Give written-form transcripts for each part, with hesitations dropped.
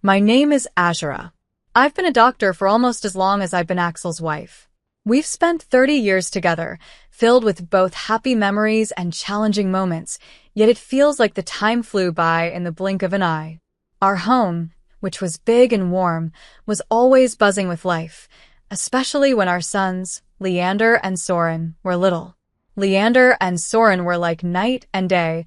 My name is Azura. I've been a doctor for almost as long as I've been Axel's wife. We've spent 30 years together, filled with both happy memories and challenging moments, yet it feels like the time flew by in the blink of an eye. Our home, which was big and warm, was always buzzing with life, especially when our sons, Leander and Soren, were little. Leander and Soren were like night and day,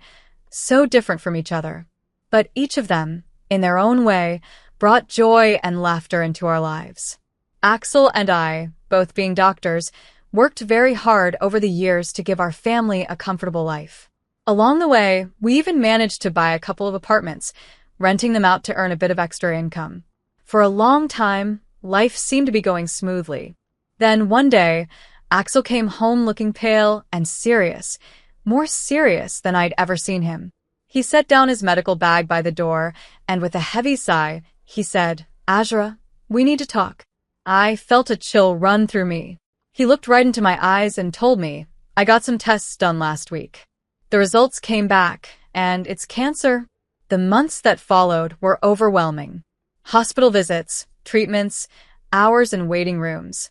so different from each other. But each of them, in their own way, brought joy and laughter into our lives. Axel and I, both being doctors, worked very hard over the years to give our family a comfortable life. Along the way, we even managed to buy a couple of apartments, renting them out to earn a bit of extra income. For a long time, life seemed to be going smoothly. Then one day, Axel came home looking pale and serious, more serious than I'd ever seen him. He set down his medical bag by the door, and with a heavy sigh, he said, "Azura, we need to talk." I felt a chill run through me. He looked right into my eyes and told me, "I got some tests done last week. The results came back, and it's cancer." The months that followed were overwhelming. Hospital visits, treatments, hours in waiting rooms.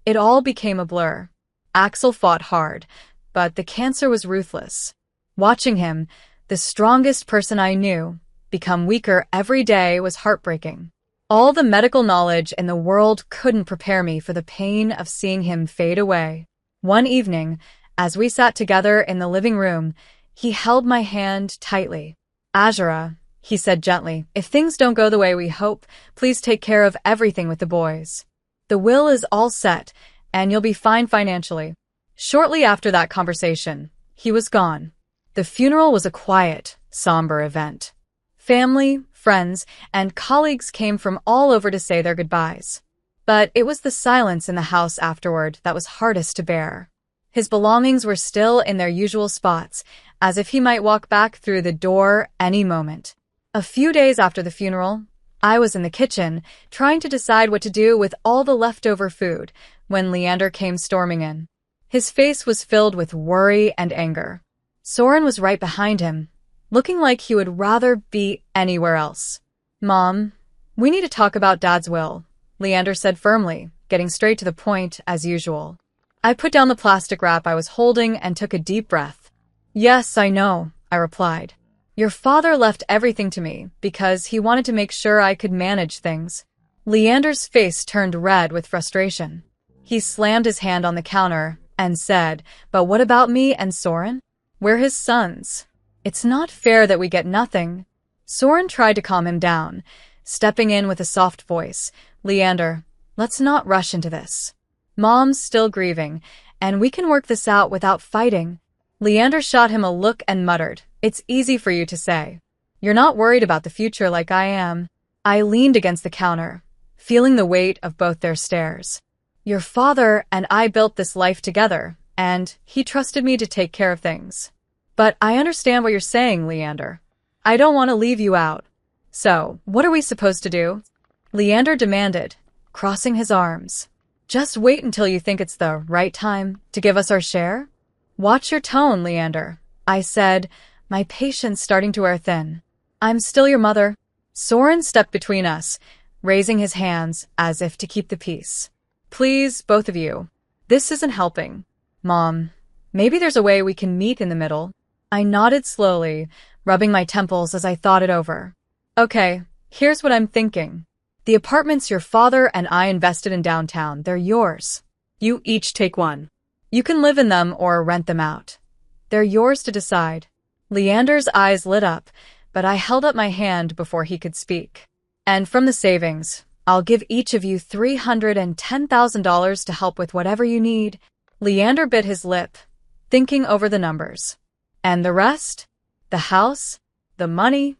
It all became a blur. Axel fought hard, but the cancer was ruthless. Watching him, the strongest person I knew, become weaker every day was heartbreaking. All the medical knowledge in the world couldn't prepare me for the pain of seeing him fade away. One evening, as we sat together in the living room, he held my hand tightly. "Azura," he said gently, "if things don't go the way we hope, please take care of everything with the boys. The will is all set, and you'll be fine financially." Shortly after that conversation, he was gone. The funeral was a quiet, somber event. Family, friends, and colleagues came from all over to say their goodbyes. But it was the silence in the house afterward that was hardest to bear. His belongings were still in their usual spots, as if he might walk back through the door any moment. A few days after the funeral, I was in the kitchen, trying to decide what to do with all the leftover food, when Leander came storming in. His face was filled with worry and anger. Soren was right behind him, looking like he would rather be anywhere else. "Mom, we need to talk about Dad's will," Leander said firmly, getting straight to the point as usual. I put down the plastic wrap I was holding and took a deep breath. "Yes, I know," I replied. "Your father left everything to me because he wanted to make sure I could manage things." Leander's face turned red with frustration. He slammed his hand on the counter and said, "But what about me and Soren? We're his sons. It's not fair that we get nothing." Soren tried to calm him down, stepping in with a soft voice. "Leander, let's not rush into this. Mom's still grieving, and we can work this out without fighting." Leander shot him a look and muttered, "It's easy for you to say. You're not worried about the future like I am." I leaned against the counter, feeling the weight of both their stares. "Your father and I built this life together, and he trusted me to take care of things. But I understand what you're saying, Leander. I don't want to leave you out. So, what are we supposed to do?" Leander demanded, crossing his arms. "Just wait until you think it's the right time to give us our share?" "Watch your tone, Leander," I said, my patience starting to wear thin. "I'm still your mother." Soren stepped between us, raising his hands as if to keep the peace. "Please, both of you. This isn't helping. Mom, maybe there's a way we can meet in the middle." I nodded slowly, rubbing my temples as I thought it over. "Okay, here's what I'm thinking. The apartments your father and I invested in downtown, they're yours. You each take one. You can live in them or rent them out. They're yours to decide." Leander's eyes lit up, but I held up my hand before he could speak. "And from the savings, I'll give each of you $310,000 to help with whatever you need." Leander bit his lip, thinking over the numbers. "And the rest? The house? The money?"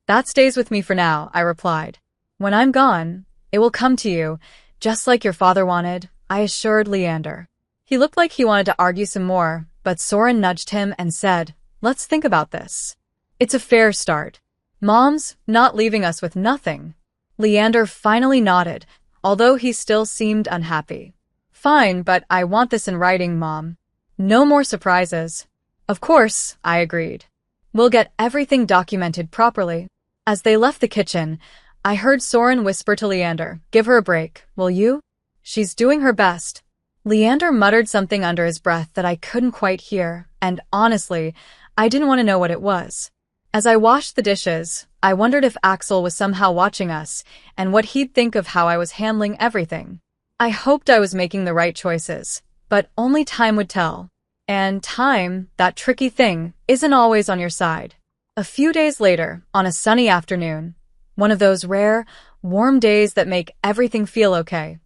"That stays with me for now," I replied. "When I'm gone, it will come to you, just like your father wanted," I assured Leander. He looked like he wanted to argue some more, but Soren nudged him and said, "Let's think about this. It's a fair start. Mom's not leaving us with nothing." Leander finally nodded, although he still seemed unhappy. "Fine, but I want this in writing, Mom. No more surprises." "Of course," I agreed. "We'll get everything documented properly." As they left the kitchen, I heard Soren whisper to Leander, "Give her a break, will you? She's doing her best." Leander muttered something under his breath that I couldn't quite hear, and honestly, I didn't want to know what it was. As I washed the dishes, I wondered if Axel was somehow watching us, and what he'd think of how I was handling everything. I hoped I was making the right choices, but only time would tell. And time, that tricky thing, isn't always on your side. A few days later, on a sunny afternoon, one of those rare, warm days that make everything feel okay,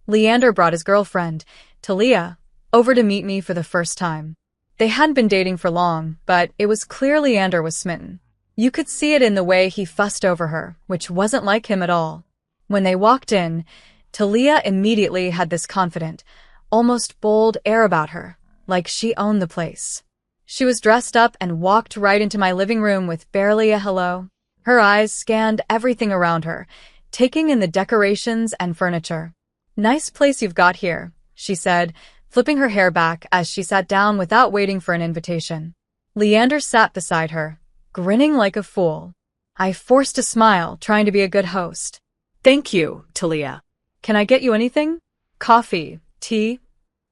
Leander brought his girlfriend, Talia, over to meet me for the first time. They hadn't been dating for long, but it was clear Leander was smitten. You could see it in the way he fussed over her, which wasn't like him at all. When they walked in, Talia immediately had this confident, almost bold air about her, like she owned the place. She was dressed up and walked right into my living room with barely a hello. Her eyes scanned everything around her, taking in the decorations and furniture. "Nice place you've got here," she said, flipping her hair back as she sat down without waiting for an invitation. Leander sat beside her, grinning like a fool. I forced a smile, trying to be a good host. "Thank you, Talia. Can I get you anything? Coffee, tea?"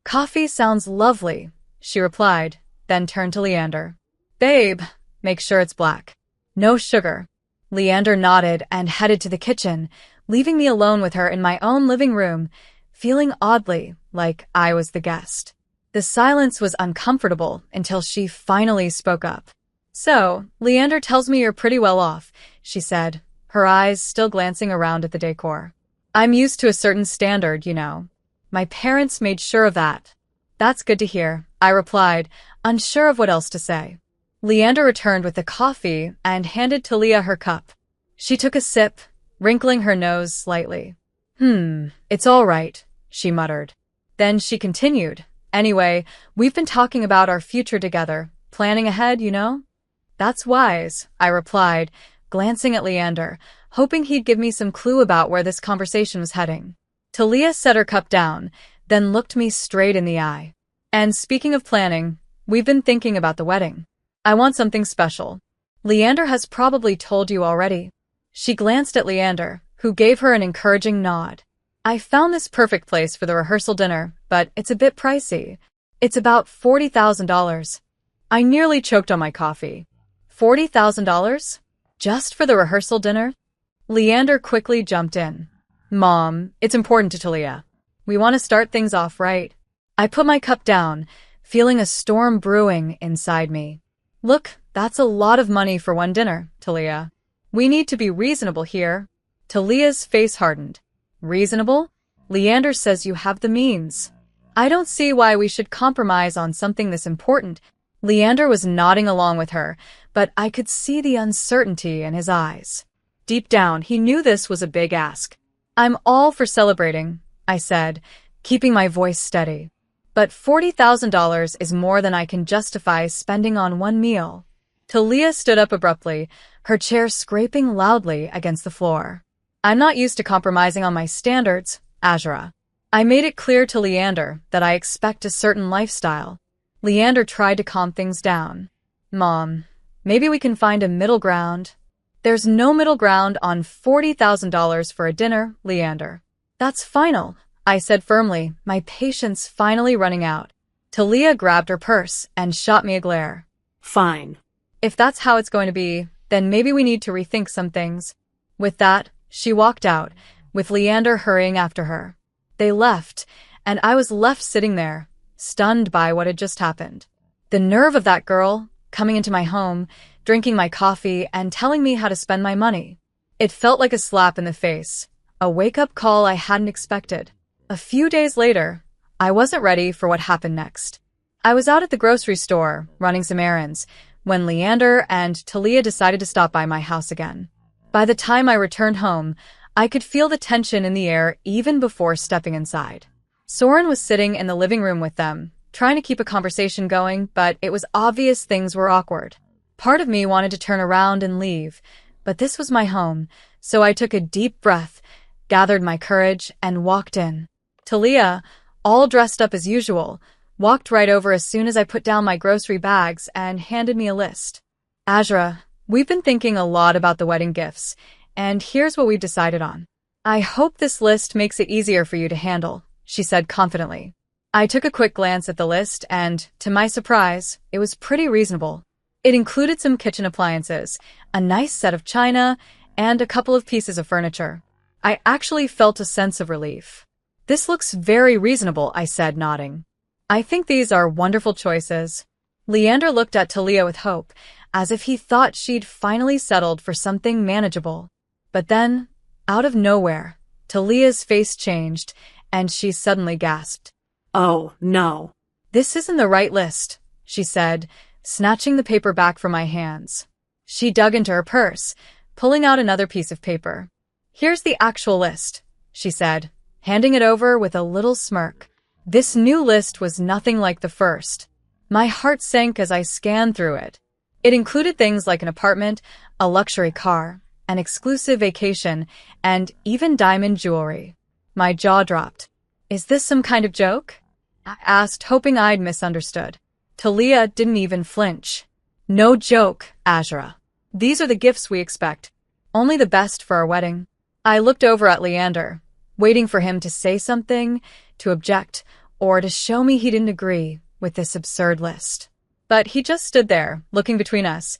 "Coffee sounds lovely," she replied, then turned to Leander. "Babe, make sure it's black. No sugar." Leander nodded and headed to the kitchen, leaving me alone with her in my own living room, feeling oddly like I was the guest. The silence was uncomfortable until she finally spoke up. "So, Leander tells me you're pretty well off," she said, her eyes still glancing around at the decor. "I'm used to a certain standard, you know. My parents made sure of that." "That's good to hear," I replied, unsure of what else to say. Leander returned with the coffee and handed Talia her cup. She took a sip, wrinkling her nose slightly. It's all right," she muttered. Then she continued, "Anyway, we've been talking about our future together, planning ahead, you know?" "That's wise," I replied, glancing at Leander, hoping he'd give me some clue about where this conversation was heading. Talia set her cup down, then looked me straight in the eye. "And speaking of planning, we've been thinking about the wedding. I want something special. Leander has probably told you already." She glanced at Leander, who gave her an encouraging nod. "I found this perfect place for the rehearsal dinner, but it's a bit pricey. It's about $40,000. I nearly choked on my coffee. $40,000? Just for the rehearsal dinner? Leander quickly jumped in. "Mom, it's important to Talia. We want to start things off right." I put my cup down, feeling a storm brewing inside me. "Look, that's a lot of money for one dinner, Talia. We need to be reasonable here." Talia's face hardened. "Reasonable? Leander says you have the means. I don't see why we should compromise on something this important." Leander was nodding along with her, but I could see the uncertainty in his eyes. Deep down, he knew this was a big ask. "I'm all for celebrating," I said, keeping my voice steady. "But $40,000 is more than I can justify spending on one meal." Talia stood up abruptly, her chair scraping loudly against the floor. "I'm not used to compromising on my standards, Azura. I made it clear to Leander that I expect a certain lifestyle." Leander tried to calm things down. "Mom, maybe we can find a middle ground." "There's no middle ground on $40,000 for a dinner, Leander." "That's final," I said firmly, my patience finally running out. Talia grabbed her purse and shot me a glare. "Fine. If that's how it's going to be, then maybe we need to rethink some things." With that, she walked out, with Leander hurrying after her. They left, and I was left sitting there, stunned by what had just happened. The nerve of that girl, coming into my home, drinking my coffee, and telling me how to spend my money. It felt like a slap in the face, a wake-up call I hadn't expected. A few days later, I wasn't ready for what happened next. I was out at the grocery store, running some errands, when Leander and Talia decided to stop by my house again. By the time I returned home, I could feel the tension in the air even before stepping inside. Soren was sitting in the living room with them, trying to keep a conversation going, but it was obvious things were awkward. Part of me wanted to turn around and leave, but this was my home, so I took a deep breath, gathered my courage, and walked in. Talia, all dressed up as usual, walked right over as soon as I put down my grocery bags and handed me a list. "Azura, we've been thinking a lot about the wedding gifts, and here's what we've decided on. I hope this list makes it easier for you to handle, she said confidently. I took a quick glance at the list and, to my surprise, it was pretty reasonable. It included some kitchen appliances, a nice set of china, and a couple of pieces of furniture. I actually felt a sense of relief. This looks very reasonable, I said, nodding. I think these are wonderful choices. Leander looked at Talia with hope, as if he thought she'd finally settled for something manageable. But then, out of nowhere, Talia's face changed, and she suddenly gasped. Oh, no. This isn't the right list, she said, snatching the paper back from my hands. She dug into her purse, pulling out another piece of paper. Here's the actual list, she said, handing it over with a little smirk. This new list was nothing like the first. My heart sank as I scanned through it. It included things like an apartment, a luxury car, an exclusive vacation, and even diamond jewelry. My jaw dropped. Is this some kind of joke? I asked, hoping I'd misunderstood. Talia didn't even flinch. No joke, Azura. These are the gifts we expect. Only the best for our wedding. I looked over at Leander, waiting for him to say something, to object, or to show me he didn't agree with this absurd list. But he just stood there, looking between us,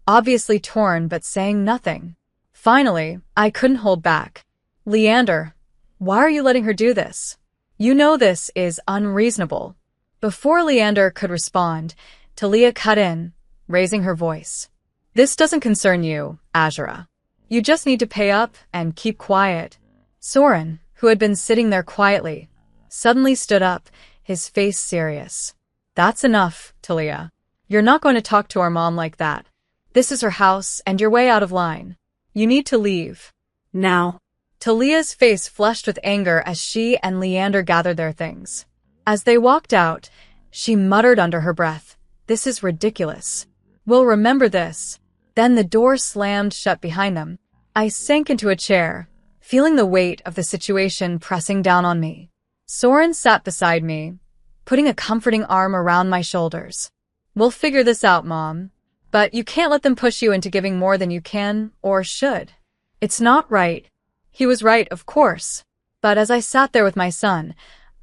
obviously torn but saying nothing. Finally, I couldn't hold back. Leander, why are you letting her do this? You know this is unreasonable. Before Leander could respond, Talia cut in, raising her voice. This doesn't concern you, Azura. You just need to pay up and keep quiet. Soren, who had been sitting there quietly, suddenly stood up, his face serious. That's enough, Talia. You're not going to talk to our mom like that. This is her house, and you're way out of line. You need to leave. Now. Talia's face flushed with anger as she and Leander gathered their things. As they walked out, she muttered under her breath, "This is ridiculous. We'll remember this." Then the door slammed shut behind them. I sank into a chair, feeling the weight of the situation pressing down on me. Soren sat beside me, putting a comforting arm around my shoulders. We'll figure this out, Mom. But you can't let them push you into giving more than you can or should. It's not right. He was right, of course. But as I sat there with my son,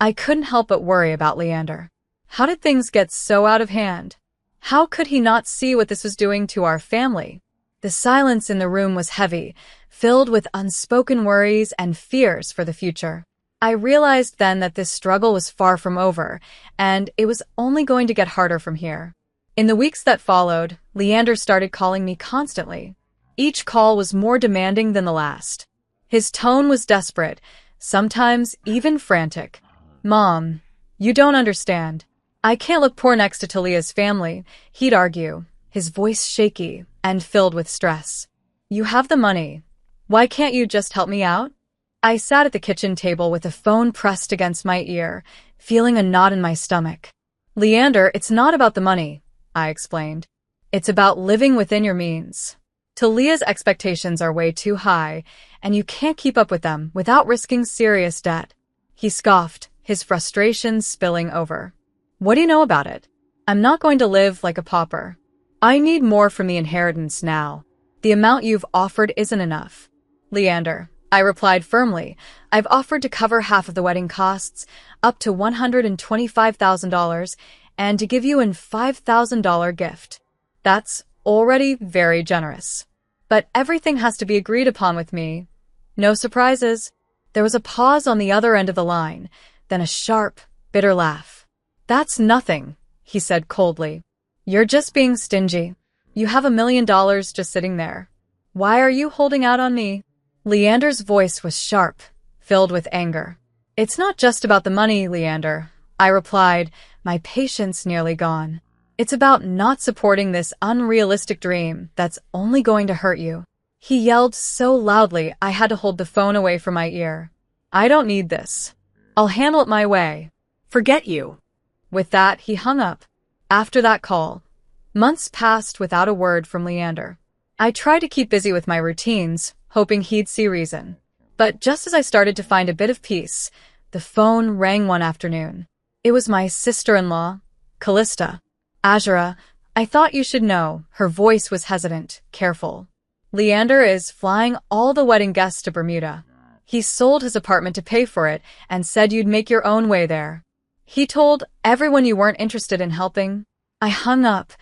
I couldn't help but worry about Leander. How did things get so out of hand? How could he not see what this was doing to our family? The silence in the room was heavy, filled with unspoken worries and fears for the future. I realized then that this struggle was far from over, and it was only going to get harder from here. In the weeks that followed, Leander started calling me constantly. Each call was more demanding than the last. His tone was desperate, sometimes even frantic. Mom, you don't understand. I can't look poor next to Talia's family, he'd argue, his voice shaky and filled with stress. You have the money. Why can't you just help me out? I sat at the kitchen table with the phone pressed against my ear, feeling a knot in my stomach. Leander, it's not about the money, I explained. It's about living within your means. Talia's expectations are way too high, and you can't keep up with them without risking serious debt. He scoffed, his frustration spilling over. What do you know about it? I'm not going to live like a pauper. I need more from the inheritance now. The amount you've offered isn't enough. Leander, I replied firmly, I've offered to cover half of the wedding costs, up to $125,000, and to give you a $5,000 gift. That's already very generous. But everything has to be agreed upon with me. No surprises. There was a pause on the other end of the line, then a sharp, bitter laugh. That's nothing, he said coldly. You're just being stingy. You have $1 million just sitting there. Why are you holding out on me? Leander's voice was sharp, filled with anger. It's not just about the money, Leander, I replied, my patience nearly gone. It's about not supporting this unrealistic dream that's only going to hurt you. He yelled so loudly I had to hold the phone away from my ear. I don't need this. I'll handle it my way. Forget you. With that, he hung up. After that call, months passed without a word from Leander. I tried to keep busy with my routines, hoping he'd see reason. But just as I started to find a bit of peace, the phone rang one afternoon. It was my sister-in-law, Callista. Azura, I thought you should know. Her voice was hesitant, careful. Leander is flying all the wedding guests to Bermuda. He sold his apartment to pay for it and said you'd make your own way there. He told everyone you weren't interested in helping. I hung up,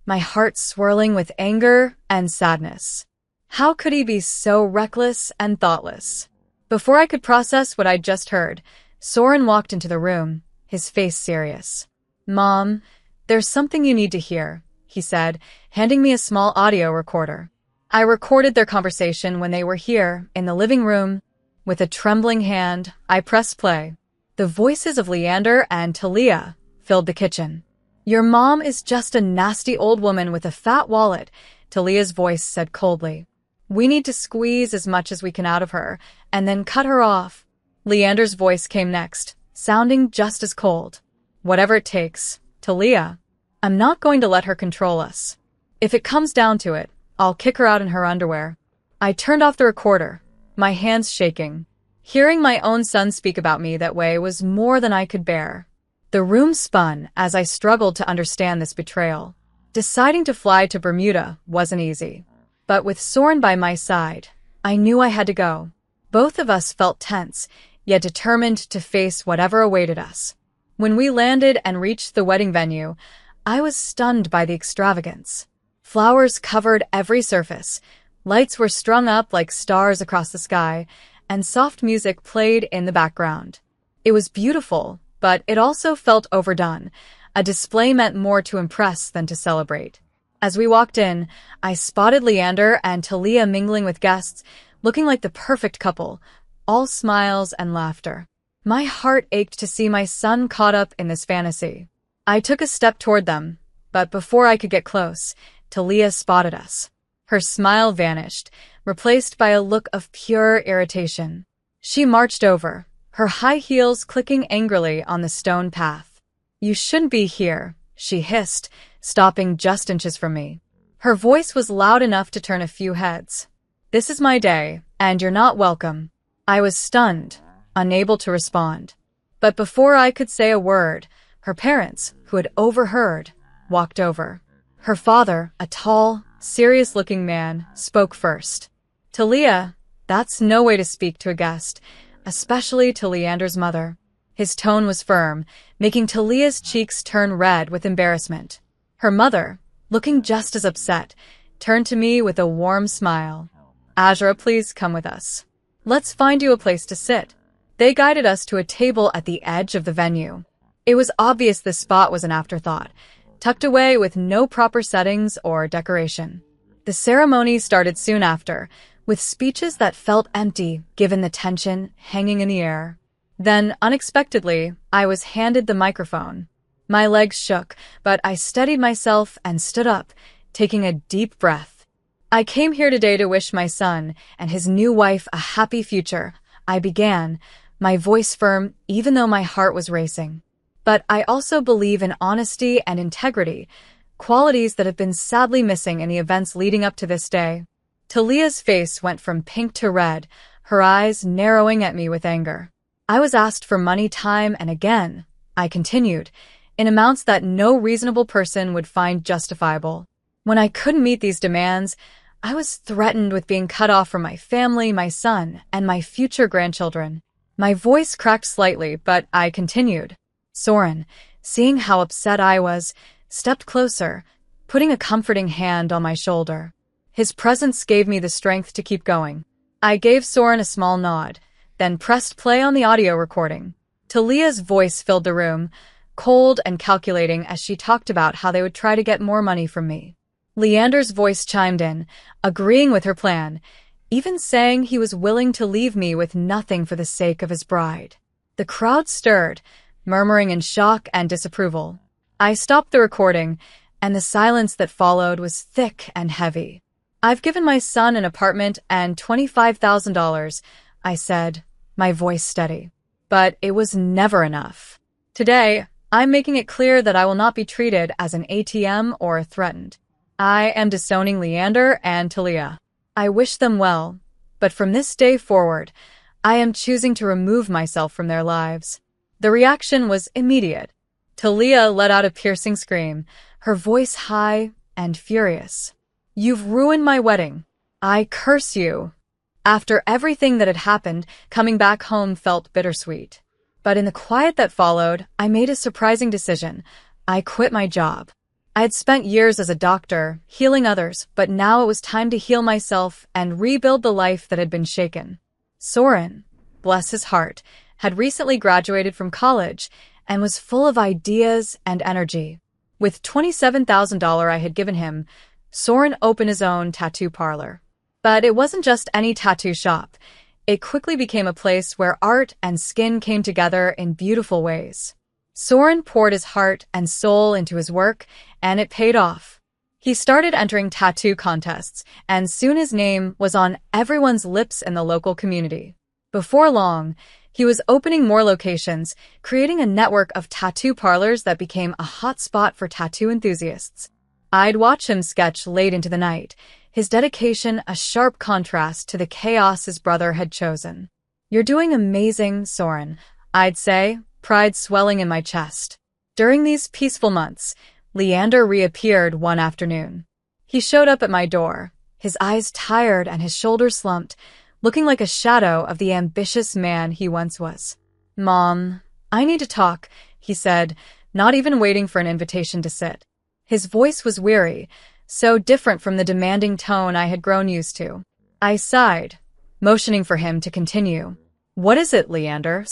my heart swirling with anger and sadness. How could he be so reckless and thoughtless? Before I could process what I'd just heard, Soren walked into the room, his face serious. "Mom, there's something you need to hear," he said, handing me a small audio recorder. I recorded their conversation when they were here, in the living room. With a trembling hand, I pressed play. The voices of Leander and Talia filled the kitchen. "Your mom is just a nasty old woman with a fat wallet," Talia's voice said coldly. "We need to squeeze as much as we can out of her, and then cut her off." Leander's voice came next, sounding just as cold. "Whatever it takes, Talia. I'm not going to let her control us. If it comes down to it, I'll kick her out in her underwear." I turned off the recorder, my hands shaking. Hearing my own son speak about me that way was more than I could bear. The room spun as I struggled to understand this betrayal. Deciding to fly to Bermuda wasn't easy. But with Soren by my side, I knew I had to go. Both of us felt tense, yet determined to face whatever awaited us. When we landed and reached the wedding venue, I was stunned by the extravagance. Flowers covered every surface, lights were strung up like stars across the sky, and soft music played in the background. It was beautiful, but it also felt overdone. A display meant more to impress than to celebrate. As we walked in, I spotted Leander and Talia mingling with guests, looking like the perfect couple, all smiles and laughter. My heart ached to see my son caught up in this fantasy. I took a step toward them, but before I could get close, Talia spotted us. Her smile vanished, replaced by a look of pure irritation. She marched over, her high heels clicking angrily on the stone path. "You shouldn't be here," she hissed, stopping just inches from me. Her voice was loud enough to turn a few heads. "This is my day, and you're not welcome." I was stunned, unable to respond. But before I could say a word, her parents, who had overheard, walked over. Her father, a tall, serious-looking man, spoke first. "Talia, that's no way to speak to a guest, especially to Leander's mother." His tone was firm, making Talia's cheeks turn red with embarrassment. Her mother, looking just as upset, turned to me with a warm smile. "Azra, please come with us. Let's find you a place to sit." They guided us to a table at the edge of the venue. It was obvious this spot was an afterthought, tucked away with no proper settings or decoration. The ceremony started soon after, with speeches that felt empty given the tension hanging in the air. Then, unexpectedly, I was handed the microphone. My legs shook, but I steadied myself and stood up, taking a deep breath. "I came here today to wish my son and his new wife a happy future," I began, my voice firm even though my heart was racing. "But I also believe in honesty and integrity, qualities that have been sadly missing in the events leading up to this day." Talia's face went from pink to red, her eyes narrowing at me with anger. "I was asked for money time and again," I continued, "in amounts that no reasonable person would find justifiable. When I couldn't meet these demands, I was threatened with being cut off from my family, my son, and my future grandchildren." My voice cracked slightly, but I continued. Soren, seeing how upset I was, stepped closer, putting a comforting hand on my shoulder. His presence gave me the strength to keep going. I gave Soren a small nod, then pressed play on the audio recording. Talia's voice filled the room, cold and calculating as she talked about how they would try to get more money from me. Leander's voice chimed in, agreeing with her plan, even saying he was willing to leave me with nothing for the sake of his bride. The crowd stirred, murmuring in shock and disapproval. I stopped the recording, and the silence that followed was thick and heavy. "I've given my son an apartment and $25,000, I said, my voice steady. But it was never enough. Today, I'm making it clear that I will not be treated as an ATM or threatened. I am disowning Leander and Talia. I wish them well, but from this day forward, I am choosing to remove myself from their lives." The reaction was immediate. Talia let out a piercing scream, her voice high and furious. "You've ruined my wedding. I curse you. After everything that had happened, coming back home felt bittersweet. But in the quiet that followed, I made a surprising decision. I quit my job. I had spent years as a doctor, healing others, but now it was time to heal myself and rebuild the life that had been shaken. Soren, bless his heart, had recently graduated from college and was full of ideas and energy. With $27,000 I had given him, Soren opened his own tattoo parlor. But it wasn't just any tattoo shop. It quickly became a place where art and skin came together in beautiful ways. Soren poured his heart and soul into his work, and it paid off. He started entering tattoo contests, and soon his name was on everyone's lips in the local community. Before long, he was opening more locations, creating a network of tattoo parlors that became a hot spot for tattoo enthusiasts. I'd watch him sketch late into the night, his dedication a sharp contrast to the chaos his brother had chosen. "You're doing amazing, Soren," I'd say, pride swelling in my chest. During these peaceful months, Leander reappeared one afternoon. He showed up at my door, his eyes tired and his shoulders slumped, looking like a shadow of the ambitious man he once was. "Mom, I need to talk," he said, not even waiting for an invitation to sit. His voice was weary, so different from the demanding tone I had grown used to. I sighed, motioning for him to continue. "What is it, Leander?"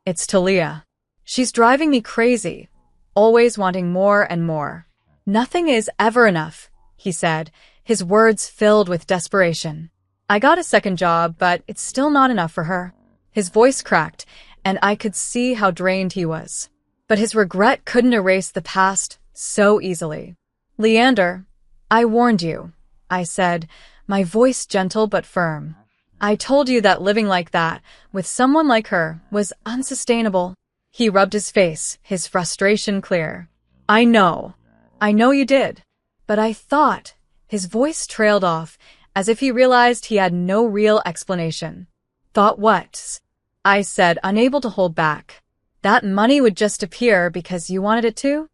"It's Talia. She's driving me crazy, always wanting more and more." "Nothing is ever enough," he said, his words filled with desperation. "I got a second job, but it's still not enough for her." His voice cracked, and I could see how drained he was. But his regret couldn't erase the past so easily. "Leander, I warned you," I said, my voice gentle but firm. "I told you that living like that, with someone like her, was unsustainable." He rubbed his face, his frustration clear. I know you did." But I thought, his voice trailed off, as if he realized he had no real explanation. "Thought what?" I said, unable to hold back. "That money would just appear because you wanted it to?"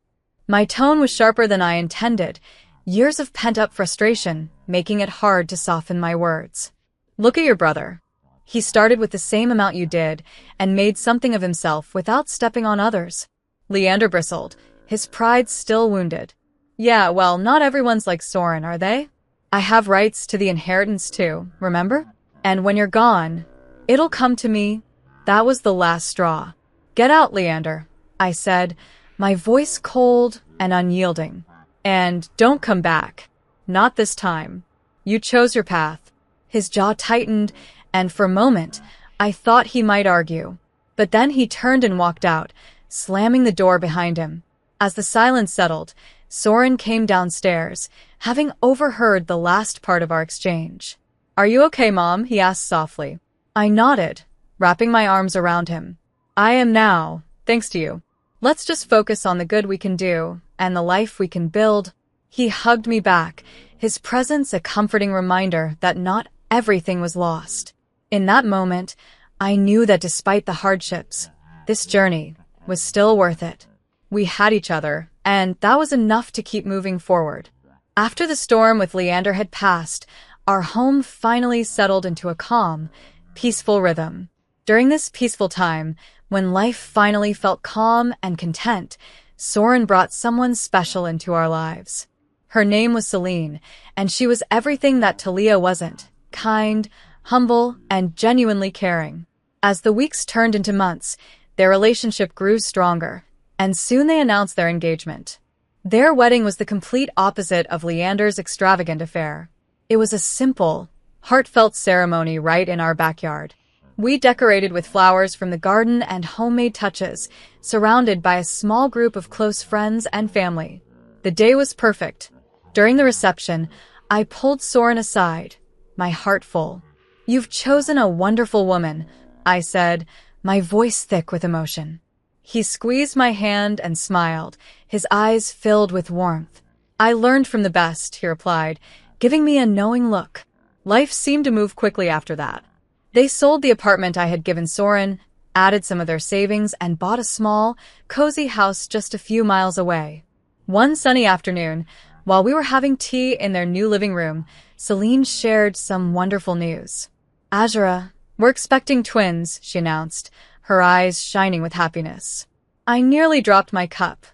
My tone was sharper than I intended, years of pent-up frustration making it hard to soften my words. "Look at your brother. He started with the same amount you did and made something of himself without stepping on others." Leander bristled, his pride still wounded. "Yeah, well, not everyone's like Soren, are they? I have rights to the inheritance too, remember? And when you're gone, it'll come to me." That was the last straw. "Get out, Leander," I said, my voice cold and unyielding. "And don't come back. Not this time. You chose your path." His jaw tightened, and for a moment, I thought he might argue. But then he turned and walked out, slamming the door behind him. As the silence settled, Soren came downstairs, having overheard the last part of our exchange. "Are you okay, Mom?" he asked softly. I nodded, wrapping my arms around him. "I am now, thanks to you. Let's just focus on the good we can do and the life we can build." He hugged me back, his presence a comforting reminder that not everything was lost. In that moment, I knew that despite the hardships, this journey was still worth it. We had each other, and that was enough to keep moving forward. After the storm with Leander had passed, our home finally settled into a calm, peaceful rhythm. During this peaceful time, when life finally felt calm and content, Soren brought someone special into our lives. Her name was Celine, and she was everything that Talia wasn't: kind, humble, and genuinely caring. As the weeks turned into months, their relationship grew stronger, and soon they announced their engagement. Their wedding was the complete opposite of Leander's extravagant affair. It was a simple, heartfelt ceremony right in our backyard. We decorated with flowers from the garden and homemade touches, surrounded by a small group of close friends and family. The day was perfect. During the reception, I pulled Soren aside, my heart full. "You've chosen a wonderful woman," I said, my voice thick with emotion. He squeezed my hand and smiled, his eyes filled with warmth. "I learned from the best," he replied, giving me a knowing look. Life seemed to move quickly after that. They sold the apartment I had given Soren, added some of their savings, and bought a small, cozy house just a few miles away. One sunny afternoon, while we were having tea in their new living room, Celine shared some wonderful news. Azura, we're expecting twins, she announced, her eyes shining with happiness. I nearly dropped my cup,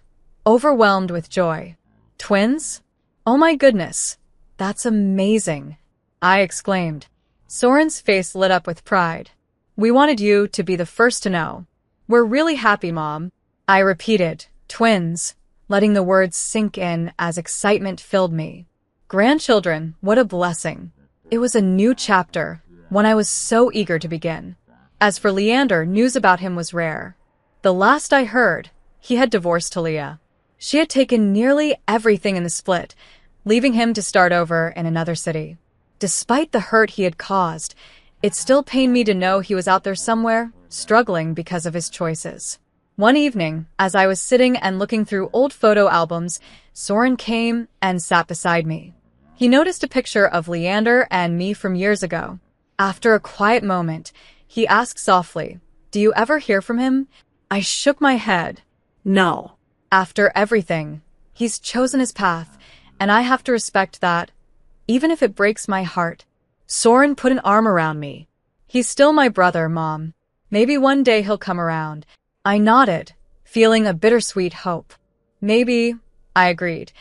overwhelmed with joy. Twins? Oh my goodness, that's amazing, I exclaimed. Soren's face lit up with pride. We wanted you to be the first to know. We're really happy, Mom. I repeated, twins, letting the words sink in as excitement filled me. Grandchildren, what a blessing. It was a new chapter, one I was so eager to begin. As for Leander, news about him was rare. The last I heard, he had divorced Talia. She had taken nearly everything in the split, leaving him to start over in another city. Despite the hurt he had caused, it still pained me to know he was out there somewhere, struggling because of his choices. One evening, as I was sitting and looking through old photo albums, Soren came and sat beside me. He noticed a picture of Leander and me from years ago. After a quiet moment, he asked softly, "Do you ever hear from him?" I shook my head. No. After everything, he's chosen his path, and I have to respect that, even if it breaks my heart. Soren put an arm around me. He's still my brother, Mom. Maybe one day he'll come around. I nodded, feeling a bittersweet hope. Maybe, I agreed,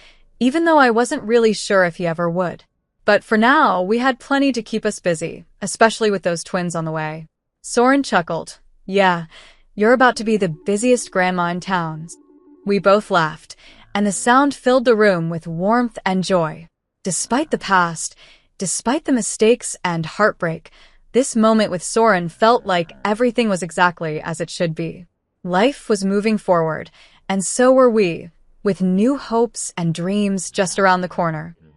even though I wasn't really sure if he ever would. But for now, we had plenty to keep us busy, especially with those twins on the way. Soren chuckled. Yeah, you're about to be the busiest grandma in town. We both laughed, and the sound filled the room with warmth and joy. Despite the past, despite the mistakes and heartbreak, this moment with Soren felt like everything was exactly as it should be. Life was moving forward, and so were we, with new hopes and dreams just around the corner.